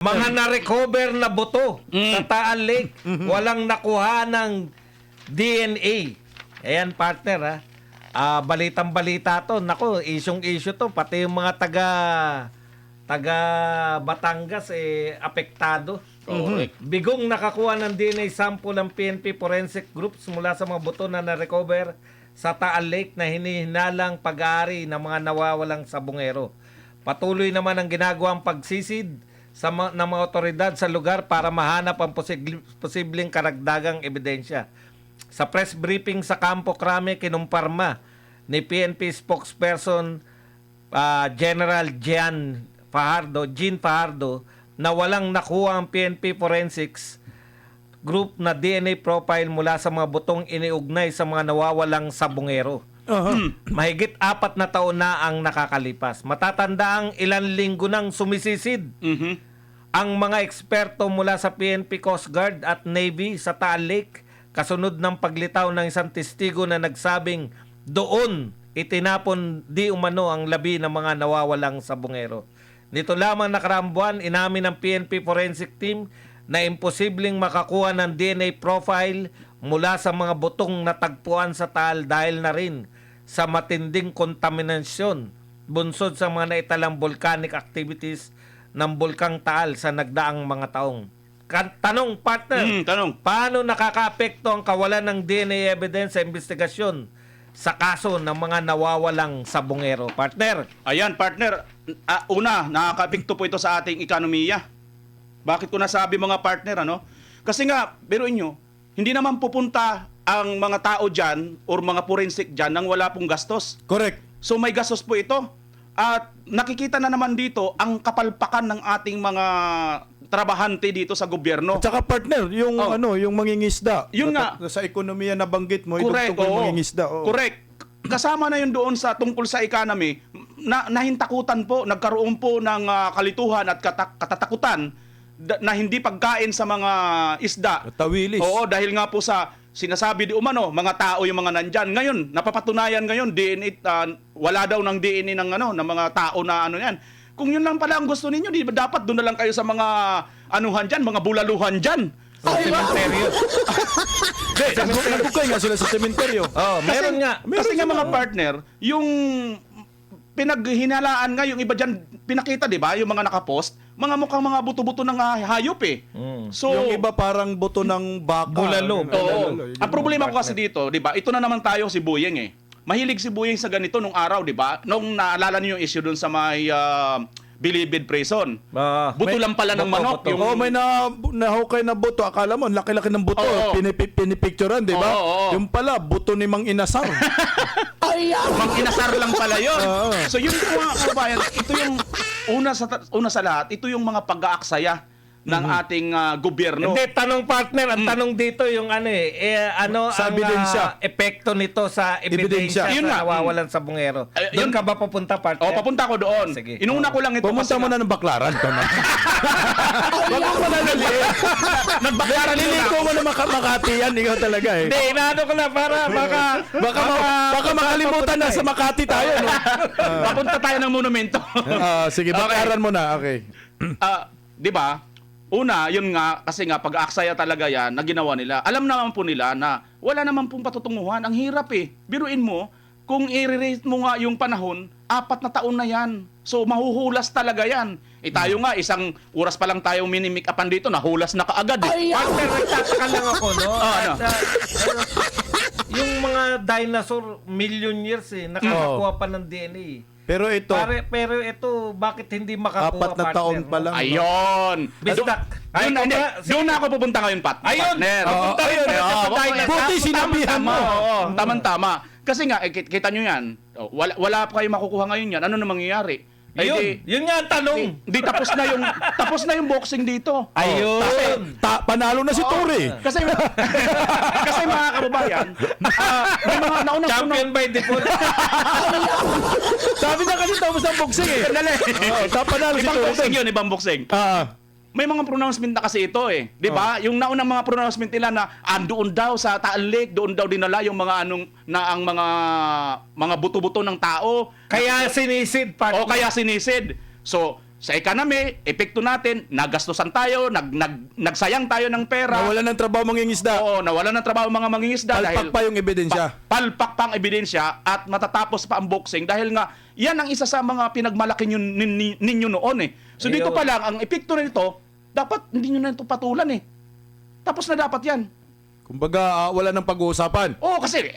Mga na-recover na buto sa Taal Lake, walang nakuha ng DNA. Ayan, partner, ha. Balitang-balita to. Nako, isyong-issue to. Pati yung mga taga Batangas, apektado. Bigong nakakuha ng DNA sample ng PNP Forensic Groups mula sa mga buto na na-recover sa Taal Lake na hinihinalang pag-aari ng mga nawawalang sabungero. Patuloy naman ang ginagawang pagsisid ng mga otoridad sa lugar para mahanap ang posibleng karagdagang ebidensya. Sa press briefing sa Campo Crame, kinumparma ni PNP spokesperson General Jean Fajardo na walang nakuha ang PNP Forensics Group na DNA profile mula sa mga butong iniugnay sa mga nawawalang sabungero. Mahigit 4 na taon na ang nakakalipas. Matatanda ang ilang linggo nang sumisisid ang mga eksperto mula sa PNP Coast Guard at Navy sa Taal Lake kasunod ng paglitaw ng isang testigo na nagsabing doon itinapon di umano ang labi ng mga nawawalang sabungero. Nito lamang nakaraang buwan, inamin ng PNP Forensic Team na imposibleng makakuha ng DNA profile mula sa mga butong natagpuan sa Taal dahil na rin sa matinding kontaminasyon bunsod sa mga naitalang volcanic activities ng Bulkang Taal sa nagdaang mga taong. Tanong, partner, paano nakakaapekto ang kawalan ng DNA evidence sa investigasyon sa kaso ng mga nawawalang sabungero? Partner. Ayan, partner. Una, nakakaapekto po ito sa ating ekonomiya. Bakit ko nasabi mga partner, ano? Kasi nga, biruin nyo, hindi naman pupunta ang mga tao dyan or mga forensic dyan nang wala pong gastos. Correct. So may gastos po ito. At nakikita na naman dito ang kapalpakan ng ating mga trabahante dito sa gobyerno. At saka partner, yung yung mangingisda. Yun nga. Sa ekonomiya na banggit mo, Correct, itong mangingisda. Correct. Kasama na yun doon sa tungkol sa economy, nahintakutan po, nagkaroon po ng kalituhan at katatakutan na hindi pagkain sa mga isda. Tawilis. Oo, dahil nga po sa sinasabi di umano, mga tao yung mga nandyan. Ngayon, napapatunayan ngayon, DNA, wala daw ng DNA ng mga tao na yan. Kung yun lang pala ang gusto ninyo, di ba dapat doon na lang kayo sa mga anuhan dyan, mga bulaluhan dyan. Sementeryo. Nagbukay nga sila sa sementeryo. Meron nga. Kasi nga mga partner, yung pinaghinalaan nga, yung iba dyan, pinakita, di ba? Yung mga nakapost, mukhang mga buto-buto ng hayop eh. So, Yung iba parang buto ng baka. Bulalo. oo. Ang problema ko kasi dito, di ba? Ito na naman tayo si Buyeng eh. Mahilig si Buyeng sa ganito nung araw, di ba? Nung naalala niyo yung issue dun sa may Bilibid Prison. Buto lang pala ng manok. Oh, may nahukay na buto. Akala mo, laki-laki ng buto. Oo. Pinipicturean, di ba? Oo. Yung pala, buto ni Mang Inasar. Mang Inasar lang pala yun. So yun po mga kababayan, ito yung una sa lahat, ito yung mga pag-aaksaya ng ating gobyerno. Hindi, tanong partner, ang tanong dito yung ano Sa ang ebidensya. epekto nito sa ebidensya Yun sa nga. nawawalan sabungero. Yun Doon ka ba papunta, partner? Papunta ko doon. Sige. Inuna ko lang ito. Pumunta kasi mo na ng Baklaran. Wag mo na Nagbaklaran nila. Liliko mo na Makati yan. Ikaw talaga eh. Hindi, inaano ko na para Baka makalimutan na sa Makati tayo. No? Papunta tayo ng monumento. Sige, Baklaran mo na. Okay. Di ba? Una, yun nga, kasi nga, pag-aaksaya talaga yan na ginawa nila. Alam naman po nila na wala naman pong patutunguhan. Ang hirap eh. Biruin mo, kung i-rate mo nga yung panahon, 4 na taon na yan. So, mahuhulas talaga yan. Tayo nga, isang oras pa lang tayo minimik-upan dito, nahulas na kaagad eh. Partner, nagtataka lang ako, no? ano? Yung mga dinosaur, million years nakakakuha pa ng DNA. Pero ito, Pero ito, bakit hindi makakuha, 4 na taon pa lang. Ayun. Bistak. Doon na ako pupunta ngayon, Ayun. partner. Pupunta rin tayo sa dinosaur. Buti sinabihan mo. Tama-tama. Kasi nga, kita nyo yan. Wala pa kayo makukuha ngayon yan. Ano na mangyayari? Yun nga ang tanong. Tapos na yung boxing dito. Ayun. Panalo na si Tori. Kasi mga kababayan, may mga naunang Champion by default. Sabi na kasi tapos ang boxing eh. Dali. Panalo si Ibang Tori. boxing yun, ibang boxing. May mga pronouncement na kasi ito eh. 'Di ba? Yung naunang mga pronouncement nila na doon daw sa Taal Lake, doon daw dinala yung mga ang mga buto-buto ng tao. Kaya sinisid, partner. O kaya sinisid. So, sa economy, epekto natin, nagastusan tayo, nagsayang tayo ng pera. Nawalan ng trabaho mangingisda. Oo, nawalan ng trabaho mga mangingisda. Palpak pa yung ebidensya. Palpak pang ebidensya at matatapos pa ang boxing dahil nga yan ang isa sa mga pinagmalaki ninyo noon eh. So dito Ayun. pa lang, ang epekto nito, dapat hindi nyo na ito patulan eh. Tapos na dapat yan. Kumbaga, wala ng pag-uusapan. Oo, kasi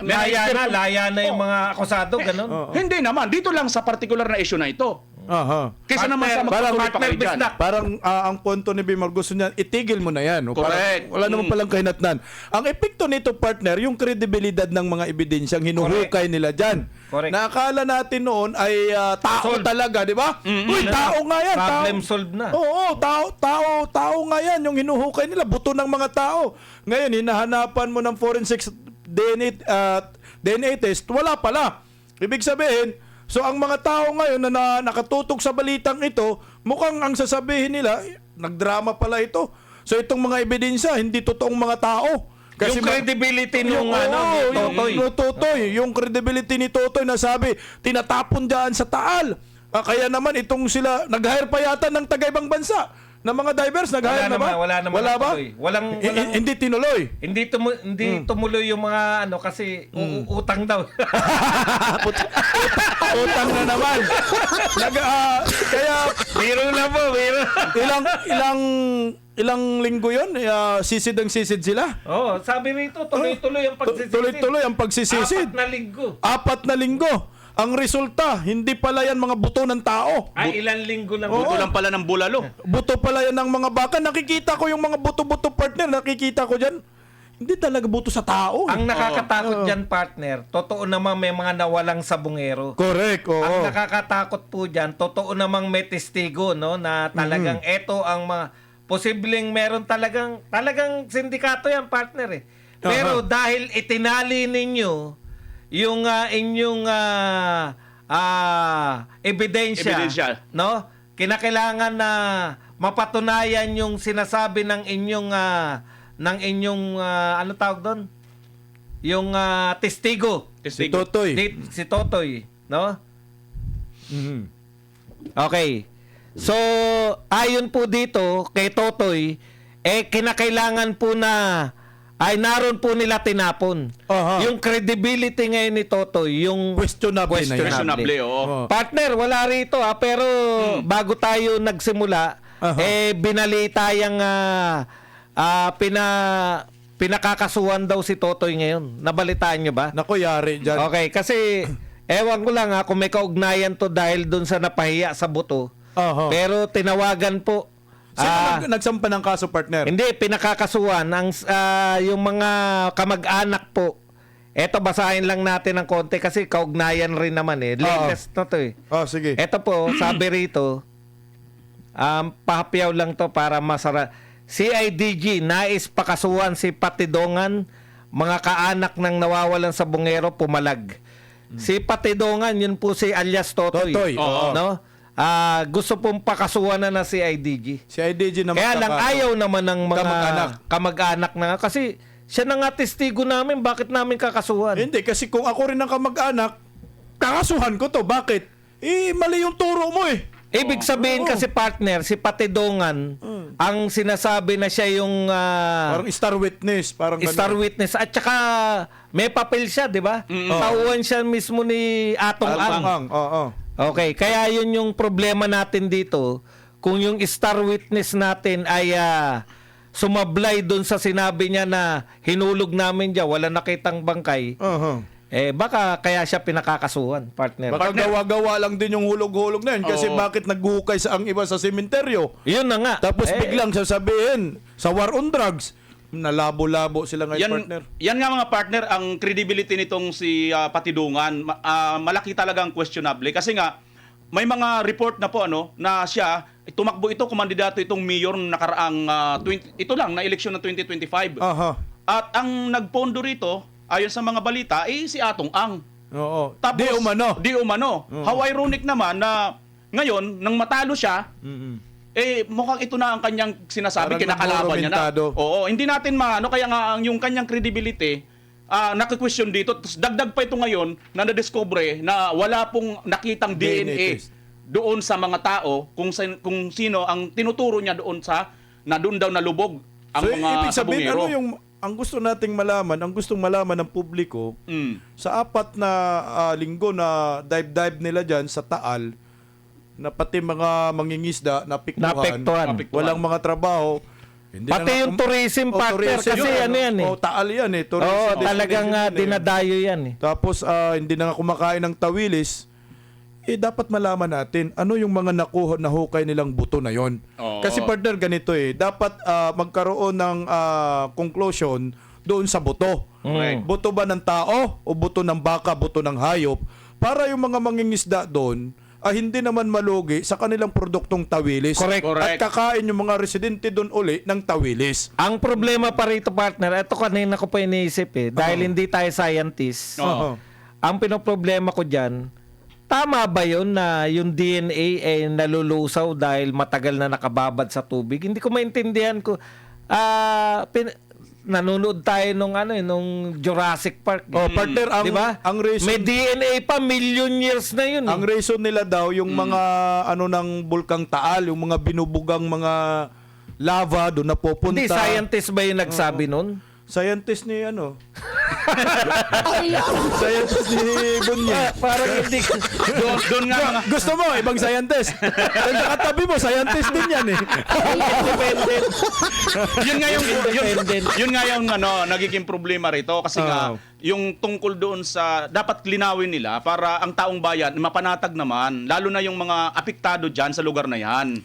Laya na yung mga akusado, ganun. Hindi naman, dito lang sa particular na issue na ito. Aha. Kaysa naman sa Partner, magpatuloy pa partner kayo dyan. bisnak. Parang ang punto ni Bimar gusto niya, itigil mo na yan. No? Parang Correct. wala naman palang kahinatnan. Ang epekto nito, partner, yung kredibilidad ng mga ebidensyang hinuhukay nila dyan. Correct. Nakakala natin noon ay tao Solve. talaga, di ba? Uy, tao nga yan. Problem tao. solved na. Oo, tao nga yan. Yung hinuhukay nila, buto ng mga tao. Ngayon, hinahanapan mo ng forensic DNA test, wala pala. Ibig sabihin, so ang mga tao ngayon na nakatutok sa balitang ito, mukhang ang sasabihin nila, nagdrama pala ito. So itong mga ebidensya, hindi totoong mga tao. Yung credibility nung Yung credibility ni Totoy na sabi, tinatapon dyan sa Taal. Kaya naman itong sila, nag-hire pa yata ng taga-ibang bansa na mga divers, nag-hire na ba? Wala naman ba? natuloy. Walang Hindi tinuloy. hindi tumuloy yung mga ano kasi utang daw. Utang na naman. Kaya Biro na po, biro. ilang linggo 'yon, sisid ang sisid sila. Oh, sabi rito tuloy-tuloy ang pagsisisid. Tuloy-tuloy ang pagsisisid. 4 na linggo. 4 na linggo. Ang resulta, hindi pala yan mga buto ng tao. Ay, ilang linggo lang. Buto lang pala ng bulalo. Buto pala yan ng mga baka. Nakikita ko yung mga buto-buto, partner. Nakikita ko dyan. Hindi talaga buto sa tao. Ang nakakatakot dyan, partner, totoo namang may mga nawalang sabungero. Correct, oo. Ang nakakatakot po dyan, totoo namang may testigo, no, na talagang eto ang mga posibleng meron talagang sindikato yan, partner eh. Pero dahil itinali ninyo yung inyong ebidensya, no? Kinakailangan na mapatunayan yung sinasabi ng inyong ano tawag doon? Yung testigo. Si Totoy. Si Totoy, no? Mhm. Okay. So, ayon po dito kay Totoy, kinakailangan po na ay naroon po nila tinapon. Aha. Yung credibility ngayon ni Totoy, yung Questionable na yan. Questionable, oo. Partner, wala rito pero bago tayo nagsimula, binalita yung pinakakasuhan daw si Totoy ngayon. Nabalitaan nyo ba? Naku, yari dyan. Okay, kasi ewan ko lang kung may kaugnayan to dahil dun sa napahiya sa buto. Aha. Pero tinawagan po. Sino nagsampa ng kaso, partner? Hindi, pinakakasuhan ang yung mga kamag-anak po. Eto, basahin lang natin ng konti kasi kaugnayan rin naman eh. Latest na to eh. Sige. Eto po, sabi rito, pahapyaw lang to para masara. CIDG, nais pakasuhan si Patidongan, mga kaanak ng nawawalan sa bungero, pumalag. Si Patidongan, yun po si alias Totoy. Totoy, oo. No? Gusto pong pakasuhan na si IDG. Si IDG naman. Kaya lang ayaw naman ng mga Kamag-anak. kamag-anak na kasi siya na nga testigo namin, bakit namin kakasuhan? Hindi, kasi kung ako rin ang kamag-anak, kakasuhan ko to. Bakit? Mali yung turo mo eh. Ibig sabihin kasi partner, si Patidongan, ang sinasabi na siya yung Parang star witness. Parang star witness at saka may papel siya, di ba? Tauhan siya mismo ni Atong Ang. Oo. Okay, kaya yun yung problema natin dito. Kung yung star witness natin ay sumablay doon sa sinabi niya na hinulog namin dyan, wala nakitang bangkay, baka kaya siya pinakakasuhan, partner. Baka gawa-gawa lang din yung hulog-hulog na yun. Kasi bakit naghukay sa ang iba sa sementeryo? Yun na nga. Tapos biglang sasabihin, sa war on drugs, nalabo-labo sila ngayon, partner. Yan nga mga partner, ang credibility nitong si Patidungan, malaki talagang questionable. Kasi nga, may mga report na po na siya, tumakbo ito, kumandidato itong mayor ng nakaraang, ito lang, na eleksyon ng 2025. Aha. At ang nagpondo rito, ayon sa mga balita, si Atong Ang. Oo. Tapos, Di umano. How ironic naman na ngayon, nang matalo siya, mukhang ito na ang kanyang sinasabi, Parang kinakalaban niya na. namorumentado. Oo, hindi natin kaya nga yung kanyang credibility, naki-question dito. Tapos dagdag pa ito ngayon na nadiscover na wala pong nakitang DNA test. doon sa mga tao kung sino ang tinuturo niya doon sa na doon daw nalubog ang So, mga ibig sabihin, sabungero. ano yung ang gusto nating malaman, ang gustong malaman ng publiko, Mm. sa 4 na linggo na dive nila dyan sa Taal, na pati mga mangingisda napiktuhan, Napektuhan. walang mga trabaho. Hindi Pati na- yung tourism partner, tourism kasi yun, ano yan eh. Taal yan eh. Tourism Oo, destination talagang yun eh. dinadayo yan eh. Tapos hindi na nga kumakain ng tawilis, dapat malaman natin ano yung mga nahukay nilang buto na yon. Oo. Kasi partner, ganito dapat magkaroon ng conclusion doon sa buto. Correct. Buto ba ng tao o buto ng baka, buto ng hayop? Para yung mga mangingisda doon, hindi naman malugi sa kanilang produktong tawilis. Correct. At kakain yung mga residente doon uli ng tawilis. Ang problema pa rito partner, ito kanina ko pa iniisip dahil hindi tayo scientist. Oo. Ang pinoproblema ko dyan, tama ba yun na yung DNA ay nalulusaw dahil matagal na nakababad sa tubig? Hindi ko maintindihan ko. Nanonood tayo nung Jurassic Park. Oh, partner, ang, Di ba? ang reason... May DNA pa, million years na yun. Ang reason nila daw yung mga ng bulkang Taal, yung mga binubugang mga lava doon na pupunta. Hindi, scientist ba yung nagsabi nun? Scientist ni Scientist ni Bunya. Parang hindi. Doon nga mga Gusto mo ibang scientist? Yung katabi mo scientist din yan eh. Independent. yun nga yung Independent. yun nga yung nagiging problema rito kasi nga yung tungkol doon sa dapat linawin nila para ang taong bayan mapanatag naman lalo na yung mga apektado diyan sa lugar na yan.